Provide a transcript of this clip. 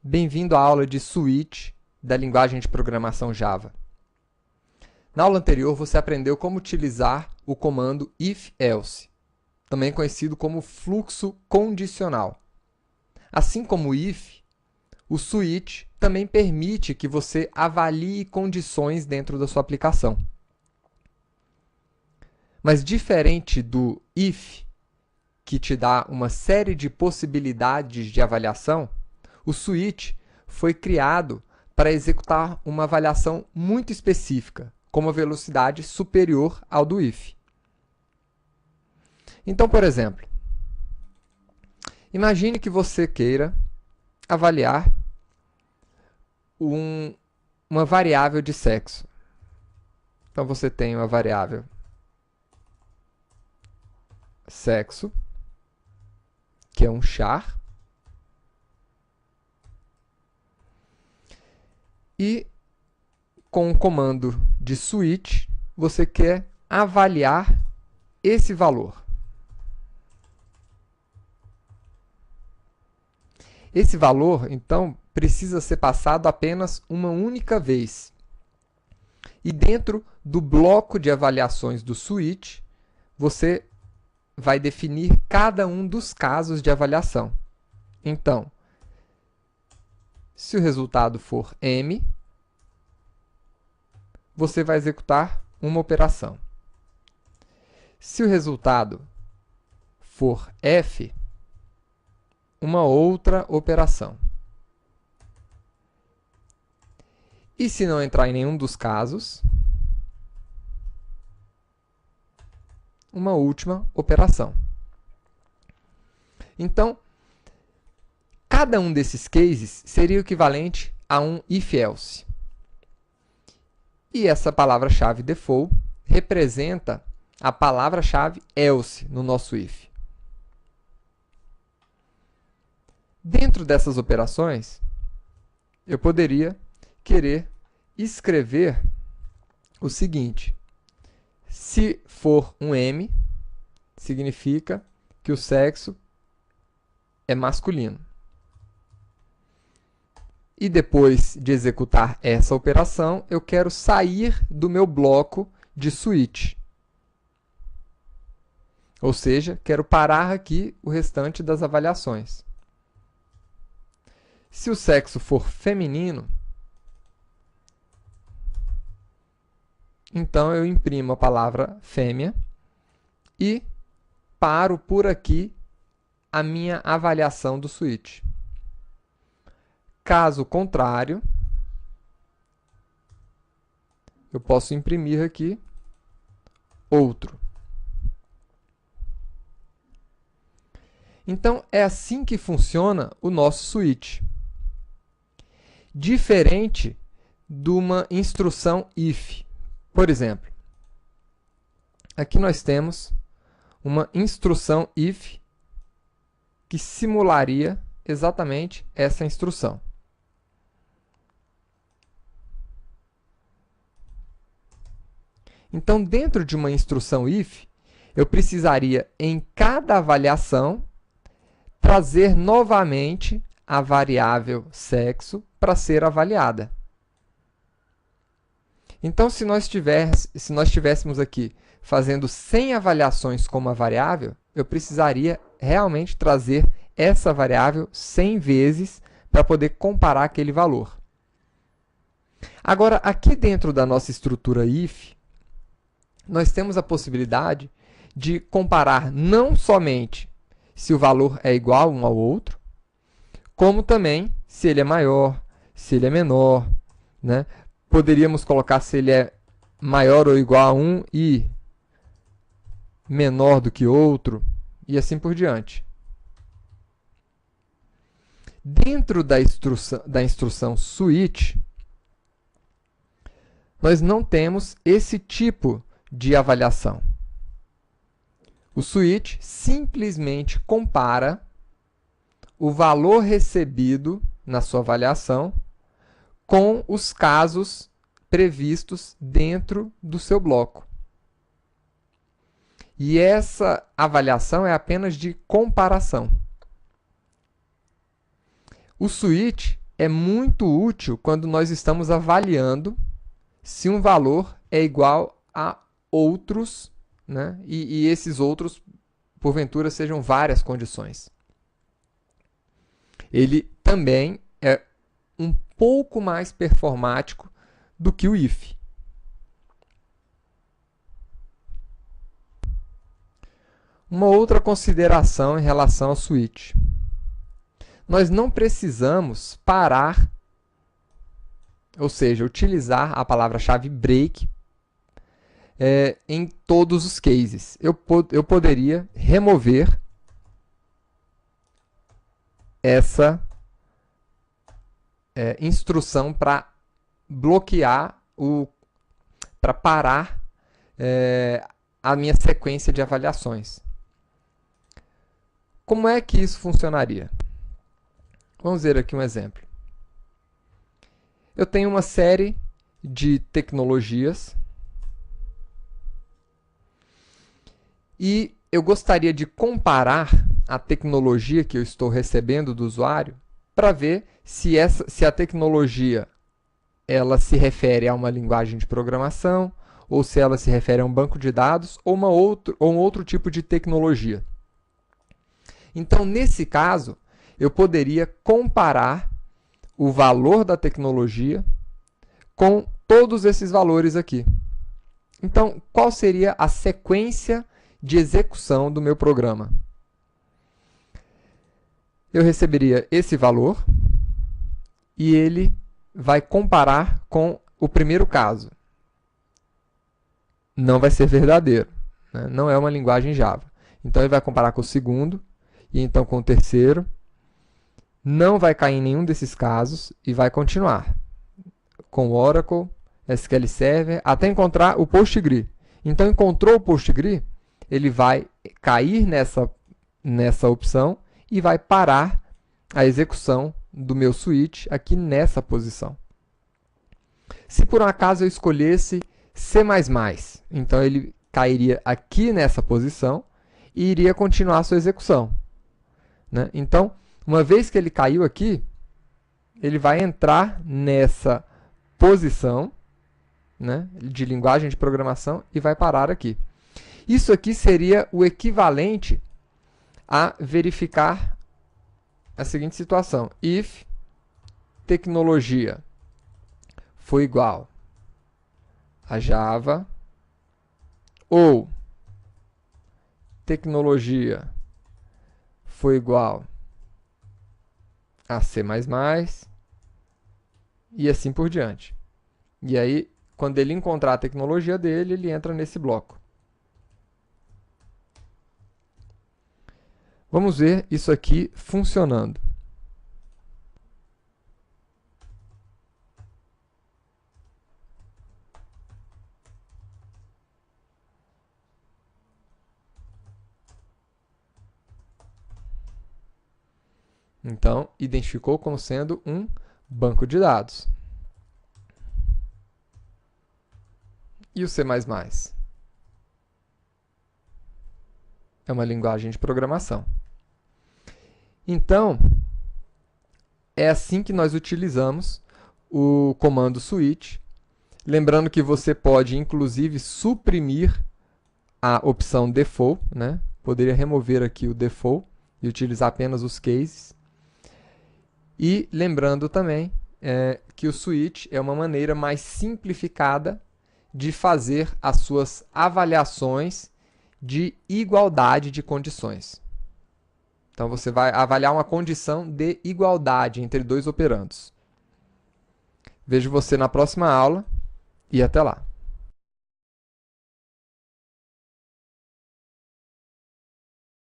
Bem-vindo à aula de Switch da linguagem de programação Java. Na aula anterior, você aprendeu como utilizar o comando if-else, também conhecido como fluxo condicional. Assim como o if, o switch também permite que você avalie condições dentro da sua aplicação. Mas diferente do if, que te dá uma série de possibilidades de avaliação, o switch foi criado para executar uma avaliação muito específica, com uma velocidade superior ao do if. Então, por exemplo, imagine que você queira avaliar uma variável de sexo. Então, você tem uma variável sexo, que é um char, e com o comando de switch, você quer avaliar esse valor. Esse valor, então, precisa ser passado apenas uma única vez. E dentro do bloco de avaliações do switch, você vai definir cada um dos casos de avaliação. Então, se o resultado for M, você vai executar uma operação. Se o resultado for F, uma outra operação. E se não entrar em nenhum dos casos, uma última operação. Então, cada um desses cases seria o equivalente a um if-else. E essa palavra-chave default representa a palavra-chave else no nosso if. Dentro dessas operações, eu poderia querer escrever o seguinte: se for um M, significa que o sexo é masculino. E depois de executar essa operação, eu quero sair do meu bloco de switch. Ou seja, quero parar aqui o restante das avaliações. Se o sexo for feminino, então eu imprimo a palavra fêmea e paro por aqui a minha avaliação do switch. Caso contrário, eu posso imprimir aqui outro. Então, é assim que funciona o nosso switch. Diferente de uma instrução if. Por exemplo, aqui nós temos uma instrução if que simularia exatamente essa instrução. Então, dentro de uma instrução if, eu precisaria, em cada avaliação, trazer novamente a variável sexo para ser avaliada. Então, se nós estivéssemos aqui fazendo 100 avaliações com uma variável, eu precisaria realmente trazer essa variável 100 vezes para poder comparar aquele valor. Agora, aqui dentro da nossa estrutura if, nós temos a possibilidade de comparar não somente se o valor é igual um ao outro, como também se ele é maior, se ele é menor, né? Poderíamos colocar se ele é maior ou igual a 1 e menor do que outro, e assim por diante. Dentro da instrução switch, nós não temos esse tipo de avaliação. O switch simplesmente compara o valor recebido na sua avaliação com os casos previstos dentro do seu bloco. E essa avaliação é apenas de comparação. O switch é muito útil quando nós estamos avaliando se um valor é igual a outros, né? E esses outros, porventura, sejam várias condições. Ele também é um pouco mais performático do que o if. Uma outra consideração em relação ao switch. Nós não precisamos parar, ou seja, utilizar a palavra-chave break em todos os cases. Eu poderia remover essa instrução para bloquear, para parar a minha sequência de avaliações. Como é que isso funcionaria? Vamos ver aqui um exemplo. Eu tenho uma série de tecnologias e eu gostaria de comparar a tecnologia que eu estou recebendo do usuário para ver se a tecnologia ela se refere a uma linguagem de programação ou se ela se refere a um banco de dados ou um outro tipo de tecnologia. Então, nesse caso, eu poderia comparar o valor da tecnologia com todos esses valores aqui. Então, qual seria a sequência de execução do meu programa? Eu receberia esse valor e ele vai comparar com o primeiro caso. Não vai ser verdadeiro, né? Não é uma linguagem Java. Então, ele vai comparar com o segundo e então com o terceiro. Não vai cair em nenhum desses casos e vai continuar com Oracle, SQL Server, até encontrar o PostgreSQL. Então, encontrou o PostgreSQL, ele vai cair nessa opção e vai parar a execução do meu switch aqui nessa posição. Se por um acaso eu escolhesse C++, então ele cairia aqui nessa posição e iria continuar a sua execução, né? Então, uma vez que ele caiu aqui, ele vai entrar nessa posição, né, de linguagem de programação e vai parar aqui. Isso aqui seria o equivalente a verificar a seguinte situação. If tecnologia for igual a Java ou tecnologia for igual a C++ e assim por diante. E aí, quando ele encontrar a tecnologia dele, ele entra nesse bloco. Vamos ver isso aqui funcionando. Então, identificou como sendo um banco de dados. E o C++? É uma linguagem de programação. Então, é assim que nós utilizamos o comando switch. Lembrando que você pode, inclusive, suprimir a opção default, né? Poderia remover aqui o default e utilizar apenas os cases. E lembrando também que o switch é uma maneira mais simplificada de fazer as suas avaliações de igualdade de condições. Então, você vai avaliar uma condição de igualdade entre dois operandos. Vejo você na próxima aula e até lá.